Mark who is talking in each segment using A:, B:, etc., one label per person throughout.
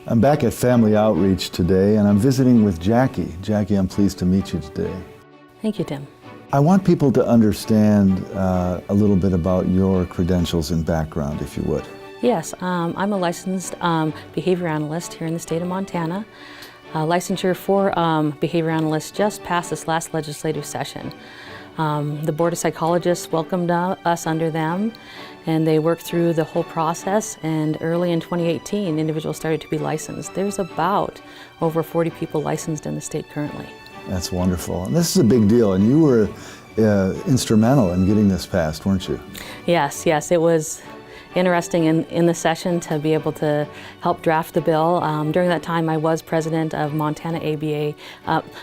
A: I'm back at Family Outreach today, and I'm visiting with Jackie. Jackie, I'm pleased to meet you today.
B: Thank you, Tim.
A: I want people to understand a little bit about your credentials and background, if you would.
B: Yes, I'm a licensed behavior analyst here in the state of Montana. Licensure for behavior analysts just passed this last legislative session. The Board of Psychologists welcomed us under them, and they worked through the whole process, and early in 2018 individuals started to be licensed. There's about over 40 people licensed in the state currently.
A: That's wonderful. And this is a big deal, and you were instrumental in getting this passed, weren't you?
B: Yes, it was interesting in the session to be able to help draft the bill. During that time I was president of Montana ABA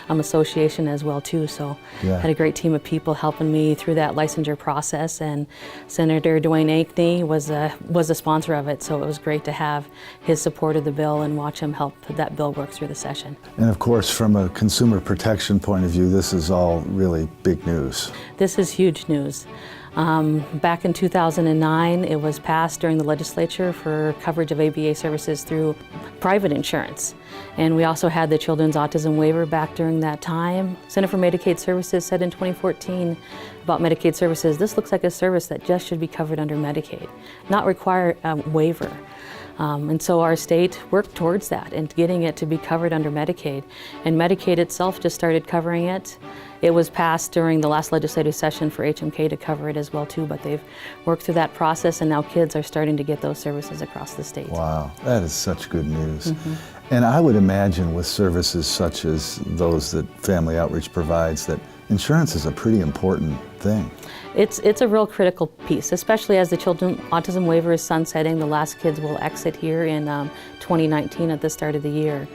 B: association as well too, so had a great team of people helping me through that licensure process, and Senator Dwayne Ankney was a sponsor of it, so it was great to have his support of the bill and watch him help that bill work through the session.
A: And of course, from a consumer protection point of view, this is all really big news.
B: This is huge news. Back in 2009, it was passed during the legislature for coverage of ABA services through private insurance. And we also had the Children's Autism Waiver back during that time. Center for Medicaid Services said in 2014 about Medicaid services, this looks like a service that just should be covered under Medicaid, not require a waiver. And so our state worked towards that and getting it to be covered under Medicaid. And Medicaid itself just started covering it. It was passed during the last legislative session for HMK to cover it as well too, but they've worked through that process, and now kids are starting to get those services across the state.
A: Wow, that is such good news. And I would imagine with services such as those that Family Outreach provides that insurance is a pretty important thing.
B: It's a real critical piece, especially as the Children's Autism Waiver is sunsetting. The last kids will exit here in 2019 at the start of the year.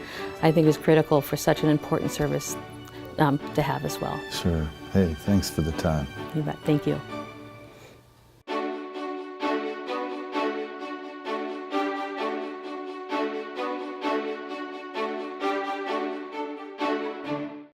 B: I think it's critical for such an important service to have as well.
A: Sure. Hey, thanks for the time.
B: You bet. Thank you.